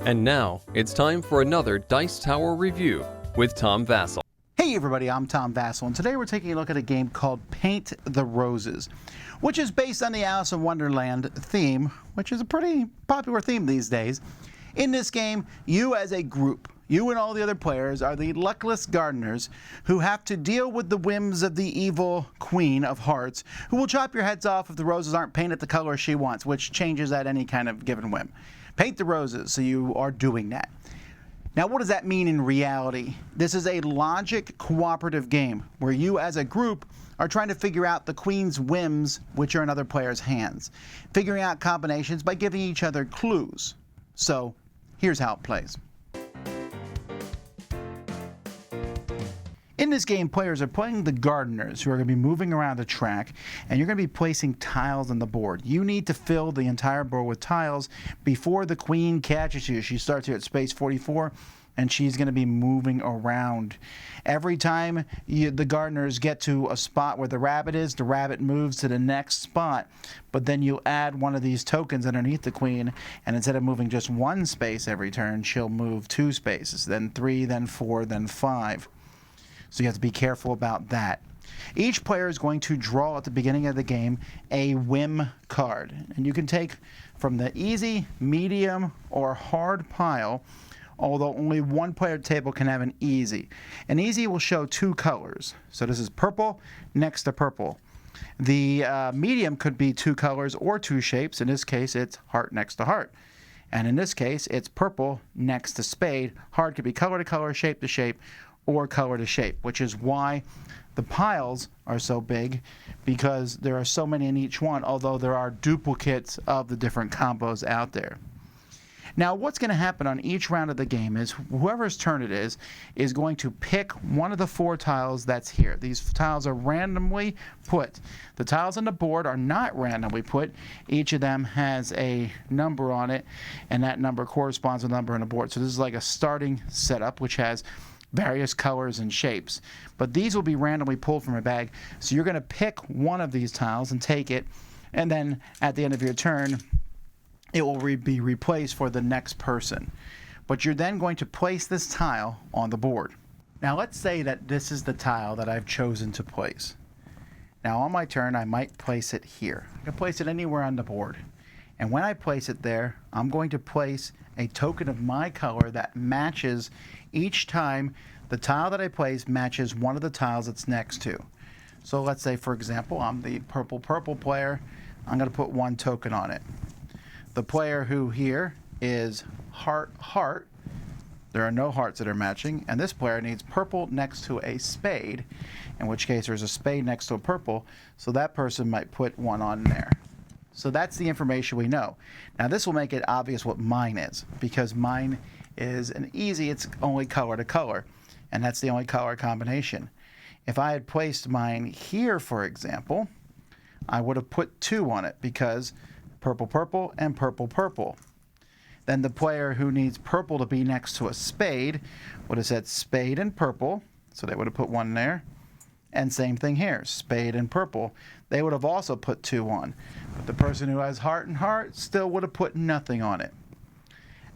And now, it's time for another Dice Tower review with Tom Vasel. Hey everybody, I'm Tom Vasel, and today we're taking a look at a game called Paint the Roses, which is based on the Alice in Wonderland theme, which is a pretty popular theme these days. In this game, you as a group, you and all the other players, are the luckless gardeners who have to deal with the whims of the evil Queen of Hearts, who will chop your heads off if the roses aren't painted the color she wants, which changes at any kind of given whim. Paint the roses, so you are doing that. Now, what does that mean in reality? This is a logic cooperative game where you as a group are trying to figure out the Queen's whims, which are in other players' hands, figuring out combinations by giving each other clues. So, here's how it plays. In this game, players are playing the gardeners who are going to be moving around the track, and you're going to be placing tiles on the board. You need to fill the entire board with tiles before the Queen catches you. She starts here at space 44, and she's going to be moving around. Every time the gardeners get to a spot where the rabbit is, the rabbit moves to the next spot. But then you add one of these tokens underneath the Queen, and instead of moving just one space every turn, she'll move 2 spaces, then 3, then 4, then 5. So you have to be careful about that. Each player is going to draw at the beginning of the game a whim card. And you can take from the easy, medium, or hard pile, although only one player table can have an easy. An easy will show 2 colors. So this is purple next to purple. The medium could be 2 colors or 2 shapes. In this case, it's heart next to heart. And in this case, it's purple next to spade. Heart could be color to color, shape to shape, or color to shape, which is why the piles are so big, because there are so many in each one, although there are duplicates of the different combos out there. Now, what's going to happen on each round of the game is whoever's turn it is going to pick one of the 4 tiles that's here. These tiles are randomly put. The tiles on the board are not randomly put. Each of them has a number on it, and that number corresponds to the number on the board. So this is like a starting setup, which has various colors and shapes. But these will be randomly pulled from a bag. So you're going to pick one of these tiles and take it, and then at the end of your turn, it will be replaced for the next person. But you're then going to place this tile on the board. Now let's say that this is the tile that I've chosen to place. Now on my turn, I might place it here. I can place it anywhere on the board. And when I place it there, I'm going to place a token of my color that matches each time the tile that I place matches one of the tiles it's next to. So let's say, for example, I'm the purple player. I'm going to put 1 token on it. The player who here is heart. There are no hearts that are matching, and this player needs purple next to a spade, in which case there's a spade next to a purple, so that person might put 1 on there. So that's the information we know. Now this will make it obvious what mine is, because mine is an easy, it's only color to color, and that's the only color combination. If I had placed mine here, for example, I would have put 2 on it, because purple and purple. Then the player who needs purple to be next to a spade would have said spade and purple, so they would have put 1 there. And same thing here, spade and purple. They would have also put 2 on. But the person who has heart and heart still would have put nothing on it.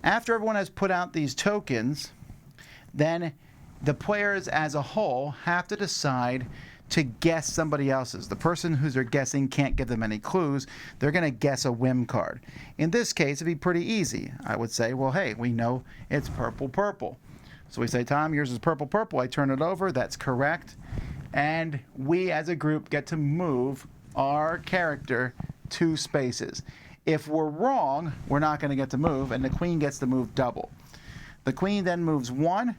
After everyone has put out these tokens, then the players as a whole have to decide to guess somebody else's. The person who they're guessing can't give them any clues. They're going to guess a whim card. In this case, it'd be pretty easy. I would say, well, hey, we know it's purple. So we say, Tom, yours is purple. I turn it over. That's correct. And we as a group get to move our character 2 spaces. If we're wrong, we're not going to get to move, and the Queen gets to move double. The Queen then moves 1.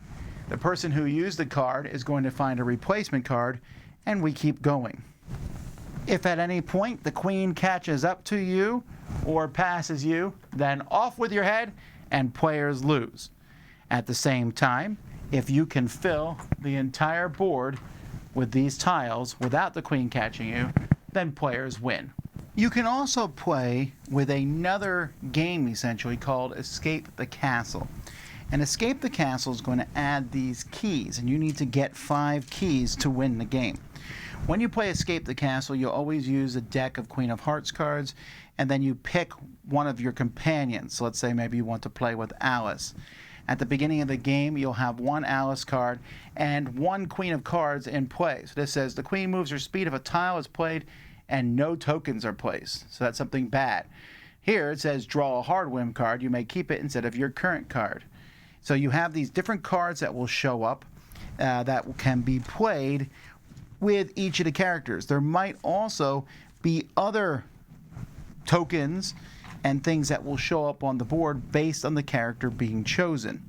The person who used the card is going to find a replacement card, and we keep going. If at any point the Queen catches up to you or passes you, then off with your head, and players lose. At the same time, if you can fill the entire board with these tiles without the Queen catching you, then players win. You can also play with another game essentially called Escape the Castle. And Escape the Castle is going to add these keys, and you need to get 5 keys to win the game. When you play Escape the Castle, you'll always use a deck of Queen of Hearts cards, and then you pick one of your companions. So let's say maybe you want to play with Alice. At the beginning of the game, you'll have one Alice card and one Queen of Cards in play. So this says the Queen moves her speed if a tile is played and no tokens are placed. So that's something bad. Here it says draw a hard whim card. You may keep it instead of your current card. So you have these different cards that will show up that can be played with each of the characters. There might also be other tokens and things that will show up on the board based on the character being chosen.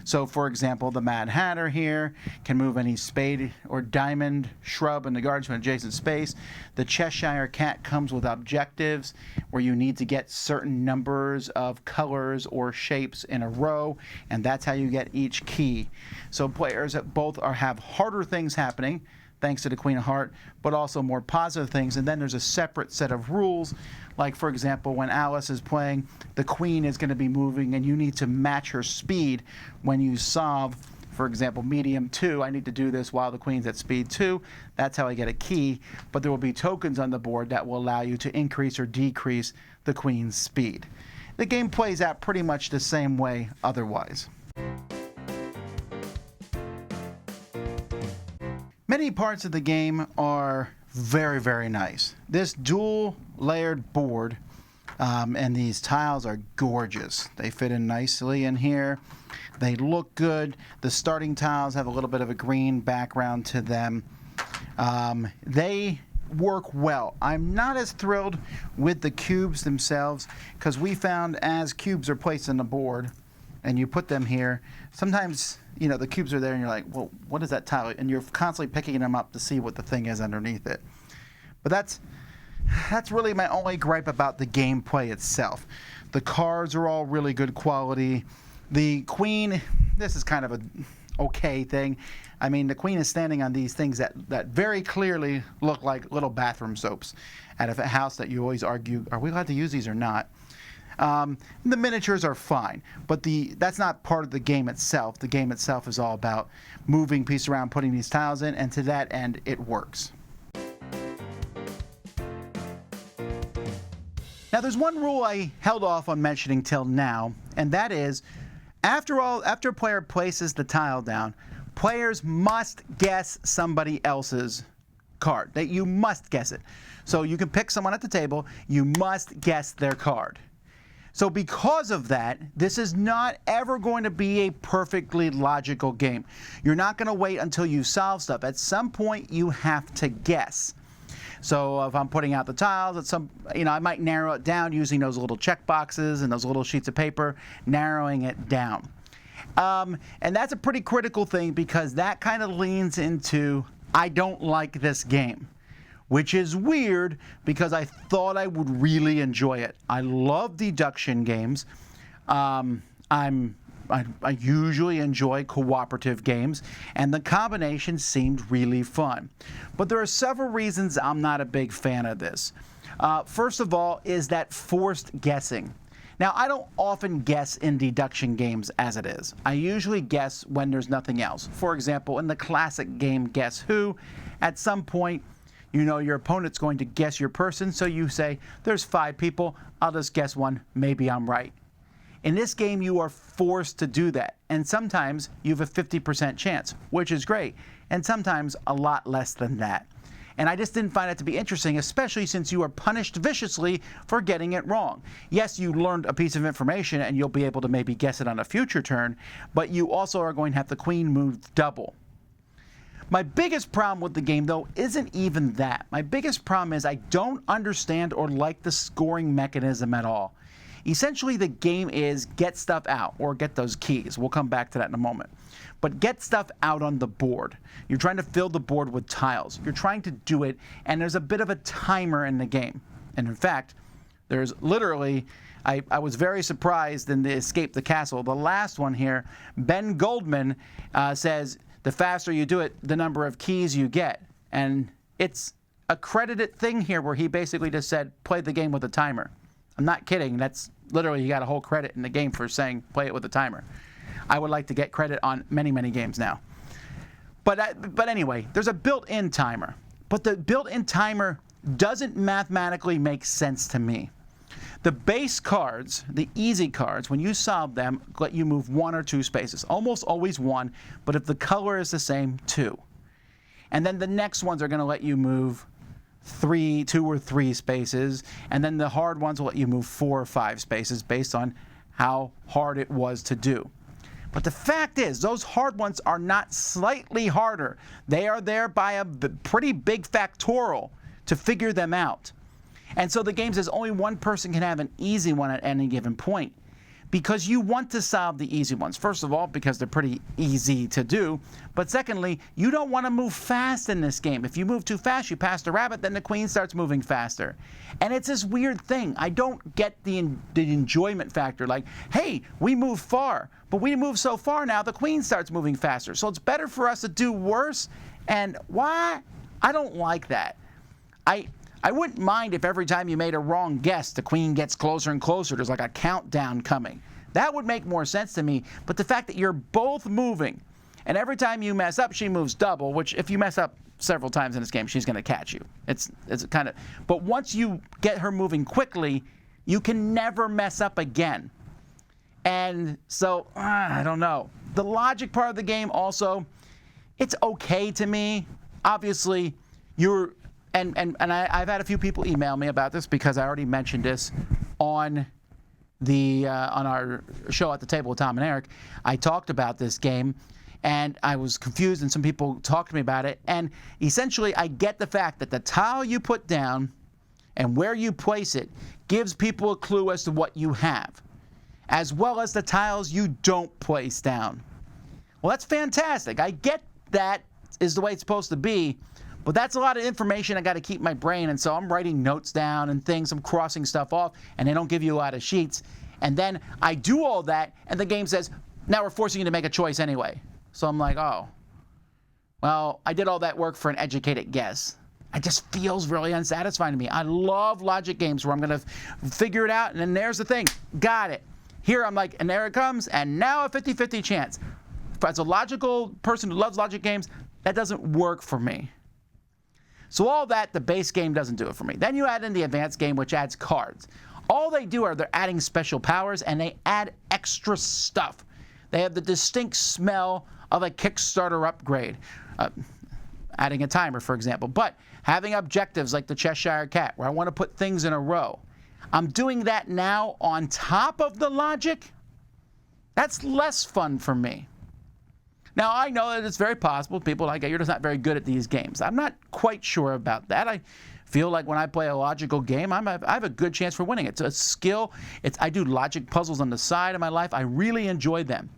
So for example, the Mad Hatter here can move any spade or diamond shrub in the garden to an adjacent space. The Cheshire Cat comes with objectives where you need to get certain numbers of colors or shapes in a row, and that's how you get each key. So players that both have harder things happening thanks to the Queen of Hearts, but also more positive things. And then there's a separate set of rules. Like, for example, when Alice is playing, the Queen is going to be moving, and you need to match her speed when you solve, for example, medium 2. I need to do this while the Queen's at speed 2. That's how I get a key. But there will be tokens on the board that will allow you to increase or decrease the Queen's speed. The game plays out pretty much the same way otherwise. Many parts of the game are very, very nice. This dual layered board and these tiles are gorgeous. They fit in nicely in here. They look good. The starting tiles have a little bit of a green background to them. They work well. I'm not as thrilled with the cubes themselves because we found as cubes are placed on the board and you put them here, sometimes the cubes are there and you're like, well, what is that tile? And you're constantly picking them up to see what the thing is underneath it. But that's really my only gripe about the gameplay itself. The cards are all really good quality. The Queen, this is kind of a okay thing. I mean, the Queen is standing on these things that very clearly look like little bathroom soaps out of a house that you always argue, are we allowed to use these or not? The miniatures are fine, but that's not part of the game itself. The game itself is all about moving pieces around, putting these tiles in, and to that end, it works. Now, there's one rule I held off on mentioning till now, and that is, after a player places the tile down, players must guess somebody else's card. You must guess it. So you can pick someone at the table, you must guess their card. So because of that, this is not ever going to be a perfectly logical game. You're not going to wait until you solve stuff. At some point, you have to guess. So if I'm putting out the tiles, I might narrow it down using those little check boxes and those little sheets of paper, narrowing it down. And that's a pretty critical thing because that kind of leans into, I don't like this game. Which is weird because I thought I would really enjoy it. I love deduction games. I usually enjoy cooperative games, and the combination seemed really fun. But there are several reasons I'm not a big fan of this. First of all is that forced guessing. Now, I don't often guess in deduction games as it is. I usually guess when there's nothing else. For example, in the classic game Guess Who, at some point, your opponent's going to guess your person, so you say, there's 5 people, I'll just guess one, maybe I'm right. In this game, you are forced to do that, and sometimes you have a 50% chance, which is great, and sometimes a lot less than that. And I just didn't find it to be interesting, especially since you are punished viciously for getting it wrong. Yes, you learned a piece of information, and you'll be able to maybe guess it on a future turn, but you also are going to have the Queen move double. My biggest problem with the game, though, isn't even that. My biggest problem is I don't understand or like the scoring mechanism at all. Essentially, the game is get stuff out, or get those keys. We'll come back to that in a moment. But get stuff out on the board. You're trying to fill the board with tiles. You're trying to do it, and there's a bit of a timer in the game. And in fact, there's literally, I was very surprised in the Escape the Castle. The last one here, Ben Goldman says, the faster you do it, the number of keys you get. And it's a credited thing here where he basically just said, play the game with a timer. I'm not kidding. That's literally, he got a whole credit in the game for saying, play it with a timer. I would like to get credit on many, many games now. But anyway, there's a built-in timer. but the built-in timer doesn't mathematically make sense to me. The base cards, the easy cards, when you solve them, let you move 1 or 2 spaces. Almost always 1, but if the color is the same, 2. And then the next ones are going to let you move 2 or 3 spaces, and then the hard ones will let you move 4 or 5 spaces based on how hard it was to do. But the fact is, those hard ones are not slightly harder. They are there by a pretty big factorial to figure them out. And so the game says only one person can have an easy one at any given point, because you want to solve the easy ones. First of all, because they're pretty easy to do. But secondly, you don't want to move fast in this game. If you move too fast, you pass the rabbit, then the queen starts moving faster. And it's this weird thing. I don't get the enjoyment factor. Like, hey, we moved far, but we moved so far now, the queen starts moving faster. So it's better for us to do worse. And why? I don't like that. I wouldn't mind if every time you made a wrong guess, the queen gets closer and closer. There's like a countdown coming. That would make more sense to me. But the fact that you're both moving, and every time you mess up, she moves double, which if you mess up several times in this game, she's going to catch you. It's kind of, but once you get her moving quickly, you can never mess up again. And so, I don't know. The logic part of the game also, it's okay to me. Obviously, I've had a few people email me about this because I already mentioned this on our show at the table with Tom and Eric. I talked about this game, and I was confused, and some people talked to me about it. And essentially, I get the fact that the tile you put down and where you place it gives people a clue as to what you have, as well as the tiles you don't place down. Well, that's fantastic. I get that is the way it's supposed to be. But that's a lot of information I got to keep in my brain, and so I'm writing notes down and things. I'm crossing stuff off, and they don't give you a lot of sheets. And then I do all that, and the game says, now we're forcing you to make a choice anyway. So I'm like, oh, well, I did all that work for an educated guess. It just feels really unsatisfying to me. I love logic games where I'm going to figure it out, and then there's the thing. Got it. Here I'm like, and there it comes, and now a 50-50 chance. As a logical person who loves logic games, that doesn't work for me. So all that, the base game doesn't do it for me. Then you add in the advanced game, which adds cards. All they do are they're adding special powers, and they add extra stuff. They have the distinct smell of a Kickstarter upgrade. Adding a timer, for example. But having objectives like the Cheshire Cat, where I want to put things in a row. I'm doing that now on top of the logic. That's less fun for me. Now, I know that it's very possible people like, you're just not very good at these games. I'm not quite sure about that. I feel like when I play a logical game, I have a good chance for winning. It's a skill. I do logic puzzles on the side of my life. I really enjoy them.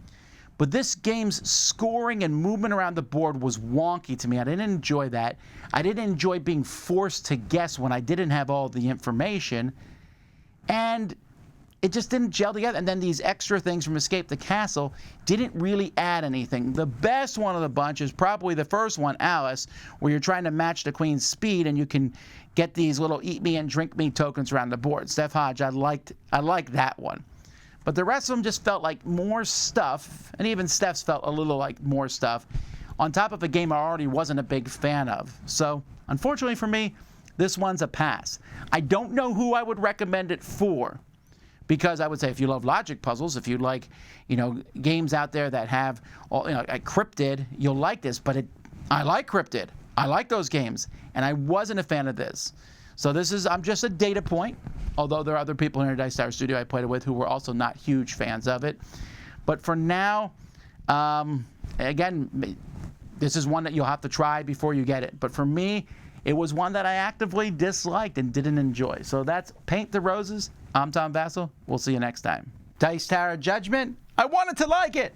But this game's scoring and movement around the board was wonky to me. I didn't enjoy that. I didn't enjoy being forced to guess when I didn't have all the information. And it just didn't gel together. And then these extra things from Escape the Castle didn't really add anything. The best one of the bunch is probably the first one, Alice, where you're trying to match the queen's speed and you can get these little eat me and drink me tokens around the board. Steph Hodge, I liked that one. But the rest of them just felt like more stuff, and even Steph's felt a little like more stuff, on top of a game I already wasn't a big fan of. So, unfortunately for me, this one's a pass. I don't know who I would recommend it for. Because I would say if you love logic puzzles, if you like, games out there that have, like Cryptid, you'll like this. But I like Cryptid. I like those games, and I wasn't a fan of this. So I'm just a data point. Although there are other people in our Dice Tower studio I played it with who were also not huge fans of it. But for now, again, this is one that you'll have to try before you get it. But for me, it was one that I actively disliked and didn't enjoy. So that's Paint the Roses. I'm Tom Vasel. We'll see you next time. Dice Tower Judgment. I wanted to like it.